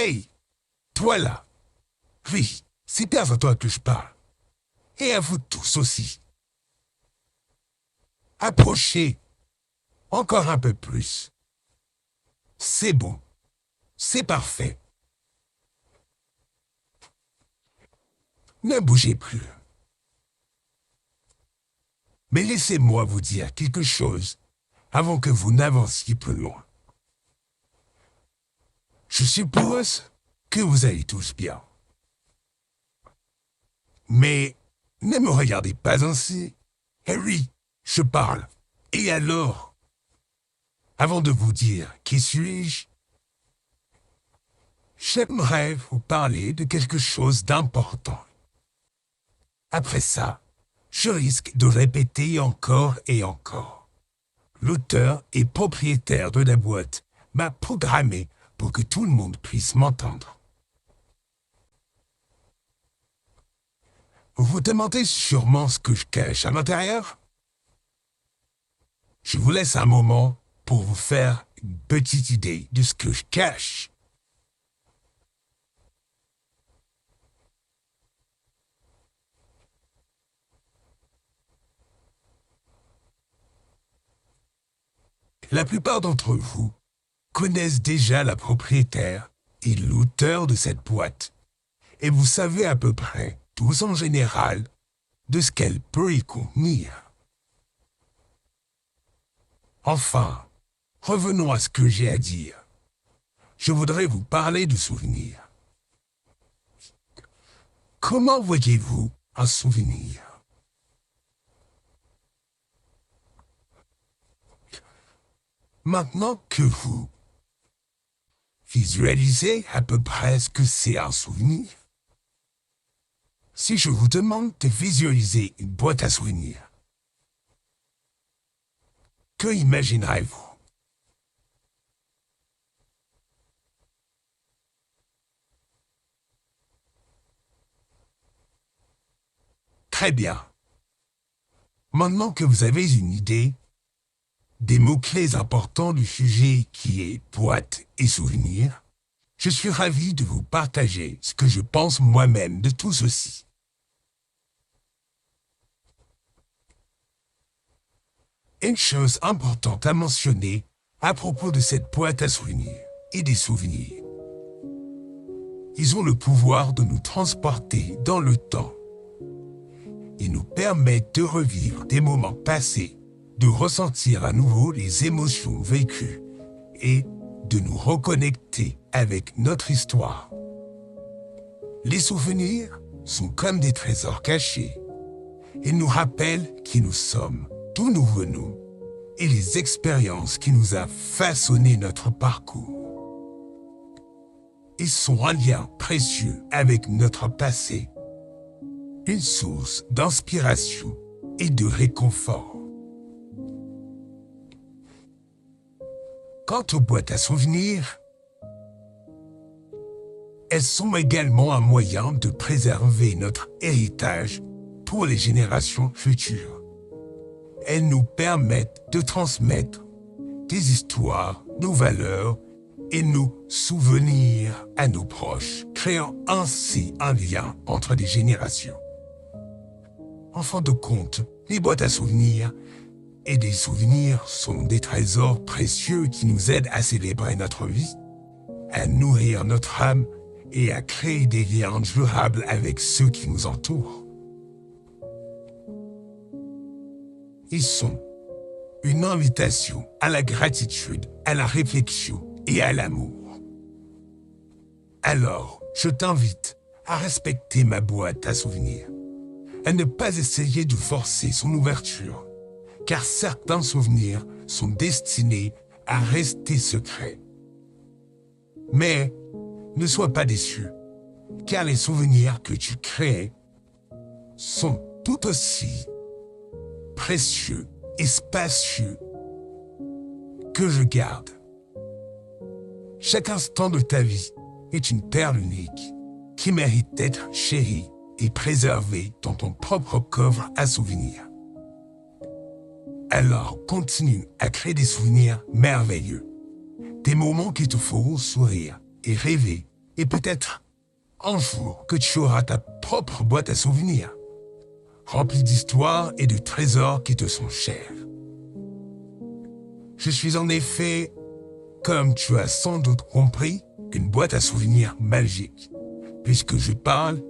Hey, toi là. Oui, c'est bien à toi que je parle. Et à vous tous aussi. Approchez. Encore un peu plus. C'est bon. C'est parfait. Ne bougez plus. Mais laissez-moi vous dire quelque chose avant que vous n'avanciez plus loin. Je suppose que vous allez tous bien. Mais ne me regardez pas ainsi. Harry, je parle. Et alors? Avant de vous dire qui suis-je, j'aimerais vous parler de quelque chose d'important. Après ça, je risque de répéter encore et encore. L'auteur et propriétaire de la boîte m'a programmé pour que tout le monde puisse m'entendre. Vous vous demandez sûrement ce que je cache à l'intérieur? Je vous laisse un moment pour vous faire une petite idée de ce que je cache. La plupart d'entre vous connaissent déjà la propriétaire et l'auteur de cette boîte, et vous savez à peu près, tous en général, de ce qu'elle peut y contenir. Enfin, revenons à ce que j'ai à dire. Je voudrais vous parler de souvenirs. Comment voyez-vous un souvenir? Maintenant que vous visualisez à peu près ce que c'est un souvenir, si je vous demande de visualiser une boîte à souvenirs, que imaginerez-vous? Très bien. Maintenant que vous avez une idée des mots-clés importants du sujet qui est boîte et souvenir, je suis ravi de vous partager ce que je pense moi-même de tout ceci. Une chose importante à mentionner à propos de cette boîte à souvenirs et des souvenirs. Ils ont le pouvoir de nous transporter dans le temps et nous permettent de revivre des moments passés, de ressentir à nouveau les émotions vécues et de nous reconnecter avec notre histoire. Les souvenirs sont comme des trésors cachés. Ils nous rappellent qui nous sommes, d'où nous venons et les expériences qui nous ont façonné notre parcours. Ils sont un lien précieux avec notre passé, une source d'inspiration et de réconfort. Quant aux boîtes à souvenirs, elles sont également un moyen de préserver notre héritage pour les générations futures. Elles nous permettent de transmettre des histoires, nos valeurs et nos souvenirs à nos proches, créant ainsi un lien entre les générations. En fin de compte, les boîtes à souvenirs et des souvenirs sont des trésors précieux qui nous aident à célébrer notre vie, à nourrir notre âme et à créer des liens durables avec ceux qui nous entourent. Ils sont une invitation à la gratitude, à la réflexion et à l'amour. Alors, je t'invite à respecter ma boîte à souvenirs, à ne pas essayer de forcer son ouverture, car certains souvenirs sont destinés à rester secrets. Mais ne sois pas déçu, car les souvenirs que tu crées sont tout aussi précieux et spacieux que je garde. Chaque instant de ta vie est une perle unique qui mérite d'être chérie et préservée dans ton propre coffre à souvenirs. Alors continue à créer des souvenirs merveilleux, des moments qui te feront sourire et rêver Et peut-être un jour que tu auras ta propre boîte à souvenirs, remplie d'histoires et de trésors qui te sont chers. Je suis en effet, comme tu as sans doute compris, une boîte à souvenirs magique, puisque je parle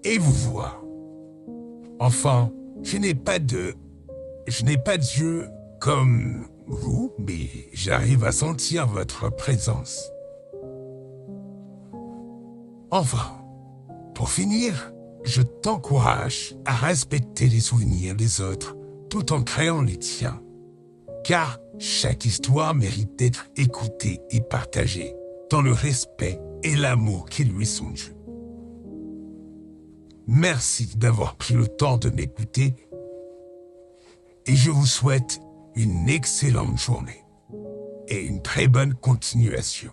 et vous vois. Enfin, je n'ai pas d'yeux comme vous, mais j'arrive à sentir votre présence. Enfin, pour finir, je t'encourage à respecter les souvenirs des autres tout en créant les tiens. Car chaque histoire mérite d'être écoutée et partagée dans le respect et l'amour qui lui sont dus. Merci d'avoir pris le temps de m'écouter et je vous souhaite une excellente journée et une très bonne continuation.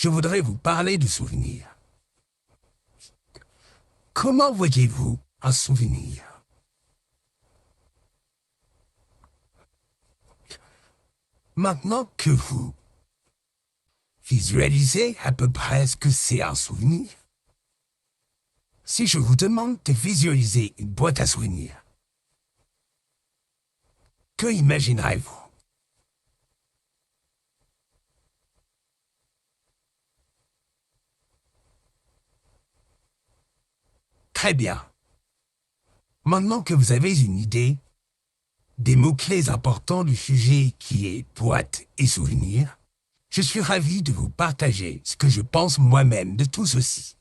Je voudrais vous parler de souvenirs. Comment voyez-vous un souvenir? Maintenant que vous visualisez à peu près ce que c'est un souvenir, si je vous demande de visualiser une boîte à souvenirs, que imaginerez-vous? Très bien. Maintenant que vous avez une idée des mots-clés importants du sujet qui est boîte et souvenir, je suis ravi de vous partager ce que je pense moi-même de tout ceci.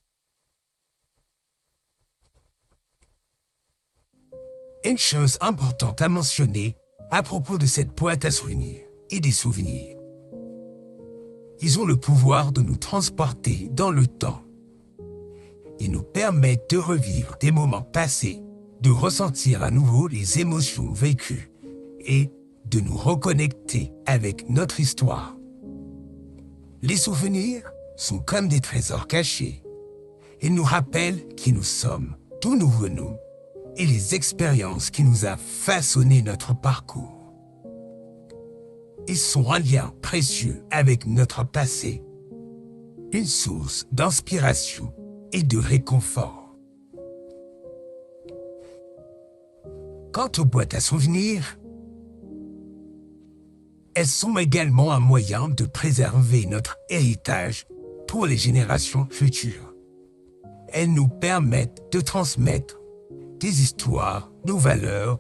Une chose importante à mentionner à propos de cette boîte à souvenirs et des souvenirs. Ils ont le pouvoir de nous transporter dans le temps. Ils nous permettent de revivre des moments passés, de ressentir à nouveau les émotions vécues et de nous reconnecter avec notre histoire. Les souvenirs sont comme des trésors cachés. Ils nous rappellent qui nous sommes, d'où nous venons, et les expériences qui nous ont façonné notre parcours. Ils sont un lien précieux avec notre passé, une source d'inspiration et de réconfort. Quant aux boîtes à souvenirs, elles sont également un moyen de préserver notre héritage pour les générations futures. Elles nous permettent de transmettre des histoires, nos valeurs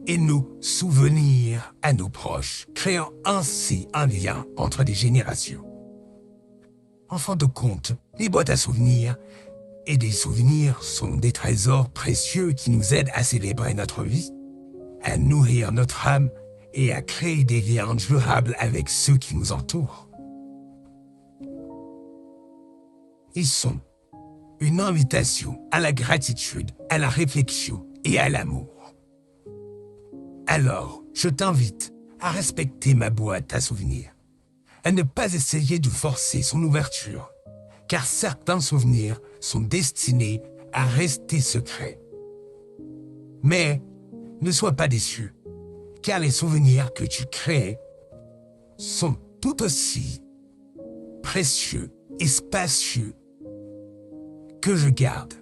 et nos souvenirs à nos proches, créant ainsi un lien entre les générations. En fin de compte, les boîtes à souvenirs et des souvenirs sont des trésors précieux qui nous aident à célébrer notre vie, à nourrir notre âme et à créer des liens durables avec ceux qui nous entourent. Ils sont une invitation à la gratitude, à la réflexion et à l'amour. Alors, je t'invite à respecter ma boîte à souvenirs, à ne pas essayer de forcer son ouverture, car certains souvenirs sont destinés à rester secrets. Mais ne sois pas déçu, car les souvenirs que tu crées sont tout aussi précieux et spacieux que je garde.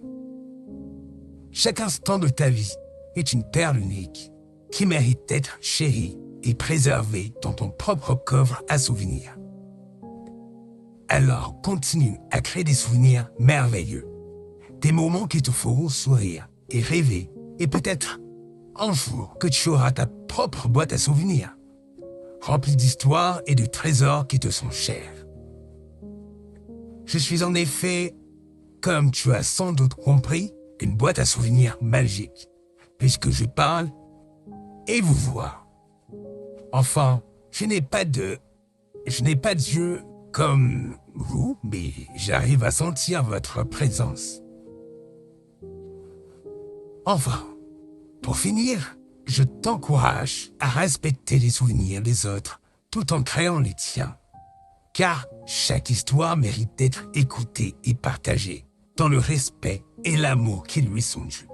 Chaque instant de ta vie est une perle unique qui mérite d'être chérie et préservée dans ton propre coffre à souvenirs. Alors continue à créer des souvenirs merveilleux, des moments qui te feront sourire et rêver, et peut-être un jour que tu auras ta propre boîte à souvenirs, remplie d'histoires et de trésors qui te sont chers. Je suis en effet, comme tu as sans doute compris, une boîte à souvenirs magique, puisque je parle et vous vois. Enfin, je n'ai pas d'yeux comme vous, mais j'arrive à sentir votre présence. Enfin, pour finir, je t'encourage à respecter les souvenirs des autres tout en créant les tiens, car chaque histoire mérite d'être écoutée et partagée dans le respect et l'amour qui lui sont dus.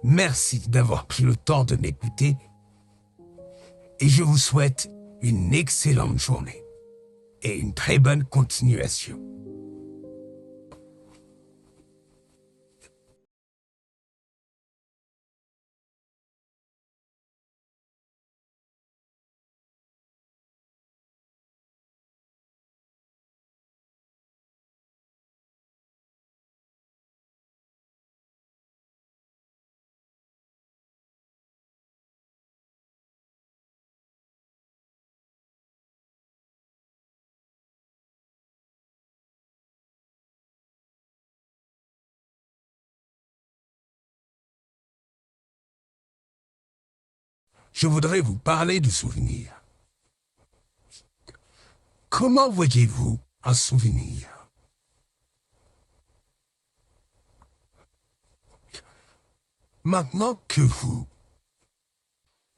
Merci d'avoir pris le temps de m'écouter et je vous souhaite une excellente journée et une très bonne continuation. Je voudrais vous parler de souvenirs. Comment voyez-vous un souvenir? Maintenant que vous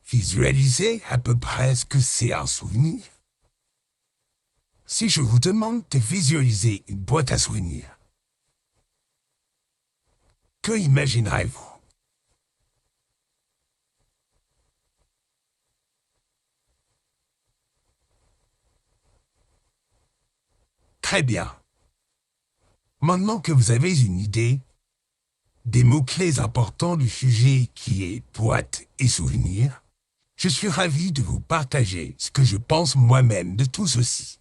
visualisez à peu près ce que c'est un souvenir, si je vous demande de visualiser une boîte à souvenirs, que imaginerez-vous? Très bien. Maintenant que vous avez une idée des mots-clés importants du sujet qui est boîte et souvenir, je suis ravi de vous partager ce que je pense moi-même de tout ceci.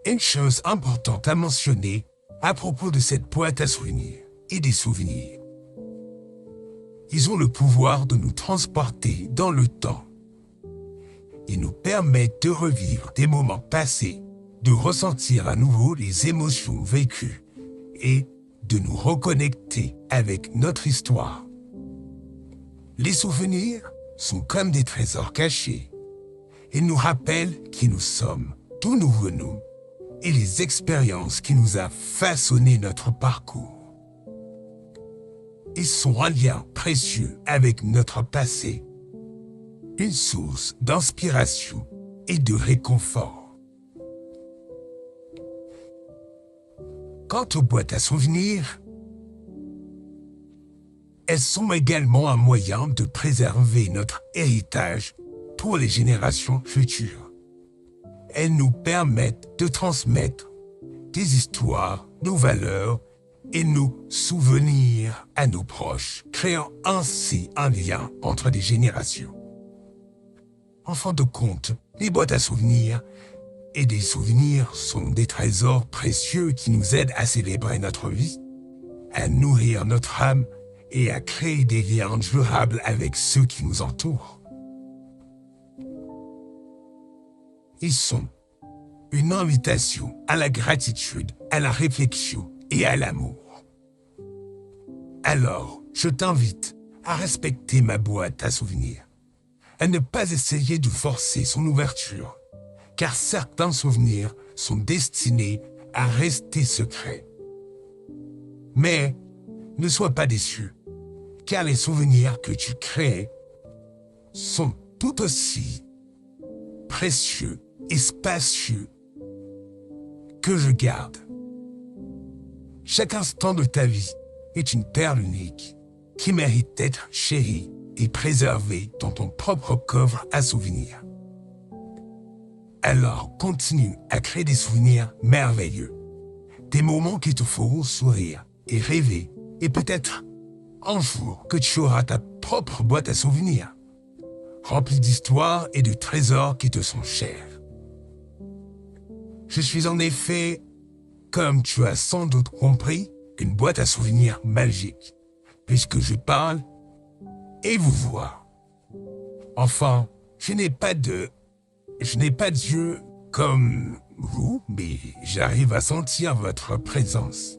Une chose importante à mentionner à propos de cette boîte à souvenirs et des souvenirs. Ils ont le pouvoir de nous transporter dans le temps. Ils nous permettent de revivre des moments passés, de ressentir à nouveau les émotions vécues et de nous reconnecter avec notre histoire. Les souvenirs sont comme des trésors cachés. Ils nous rappellent qui nous sommes, d'où nous venons et les expériences qui nous ont façonné notre parcours. Ils sont un lien précieux avec notre passé, une source d'inspiration et de réconfort. Quant aux boîtes à souvenirs, elles sont également un moyen de préserver notre héritage pour les générations futures. Elles nous permettent de transmettre des histoires, nos valeurs et nos souvenirs à nos proches, créant ainsi un lien entre les générations. En fin de compte, les boîtes à souvenirs et des souvenirs sont des trésors précieux qui nous aident à célébrer notre vie, à nourrir notre âme et à créer des liens durables avec ceux qui nous entourent. Ils sont une invitation à la gratitude, à la réflexion et à l'amour. Alors, je t'invite à respecter ma boîte à souvenirs, à ne pas essayer de forcer son ouverture, car certains souvenirs sont destinés à rester secrets. Mais ne sois pas déçu, car les souvenirs que tu crées sont tout aussi précieux et spacieux que je garde. Chaque instant de ta vie est une perle unique qui mérite d'être chérie et préservée dans ton propre coffre à souvenirs. Alors continue à créer des souvenirs merveilleux, des moments qui te feront sourire et rêver, et peut-être un jour que tu auras ta propre boîte à souvenirs, remplie d'histoires et de trésors qui te sont chers. Je suis en effet, comme tu as sans doute compris, une boîte à souvenirs magique, puisque je parle et vous vois. Enfin, je n'ai pas d'yeux comme vous, mais j'arrive à sentir votre présence.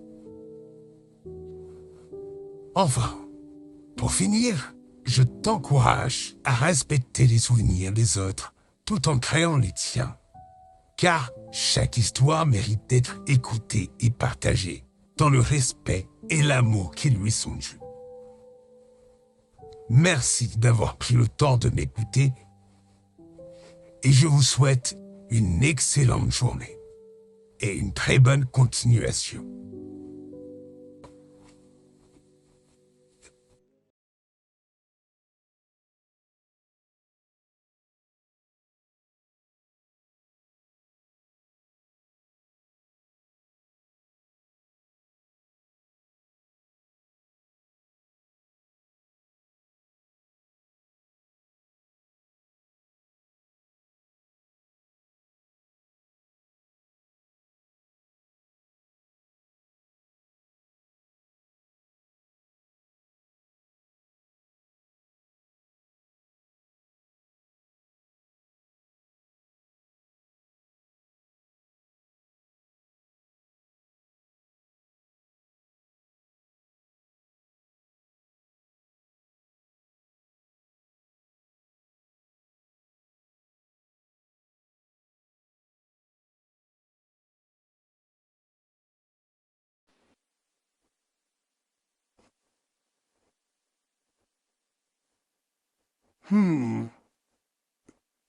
Enfin, pour finir, je t'encourage à respecter les souvenirs des autres tout en créant les tiens. Car chaque histoire mérite d'être écoutée et partagée dans le respect et l'amour qui lui sont dus. Merci d'avoir pris le temps de m'écouter et je vous souhaite une excellente journée et une très bonne continuation.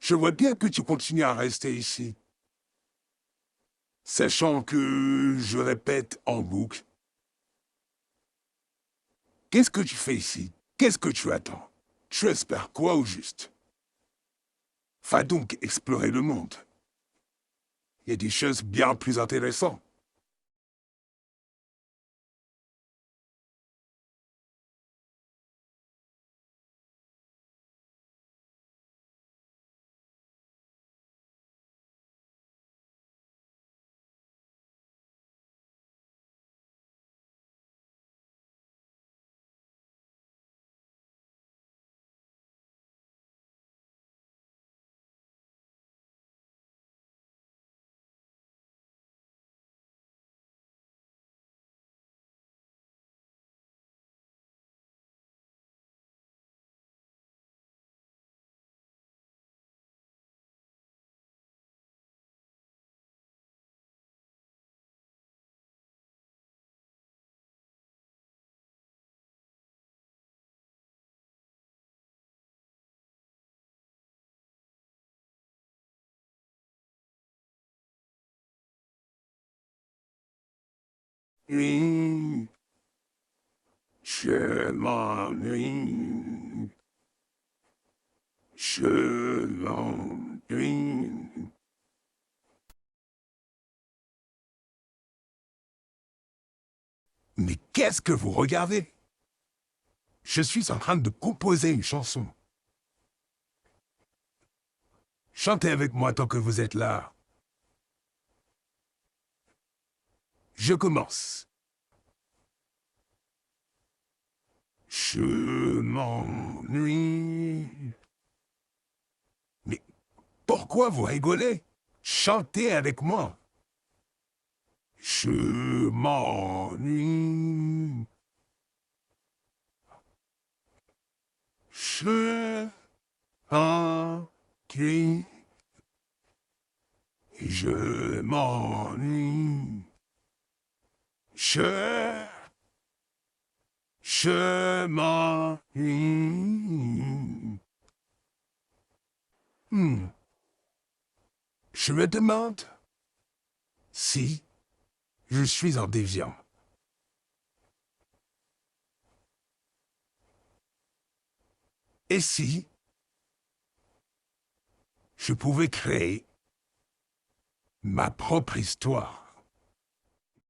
Je vois bien que tu continues à rester ici, sachant que je répète en boucle. Qu'est-ce que tu fais ici? Qu'est-ce que tu attends? Tu espères quoi au juste? Va donc explorer le monde. Il y a des choses bien plus intéressantes. m'ennuie. Je m'ennuie. Je m'ennuie. Mais qu'est-ce que vous regardez? Je suis en train de composer une chanson. Chantez avec moi tant que vous êtes là. Je commence. Je m'ennuie. Mais pourquoi vous rigolez? Chantez avec moi. Je m'ennuie. Je m'ennuie. Je m'ennuie. Je m'ennuie. Je me demande si je suis un déviant. Et si je pouvais créer ma propre histoire?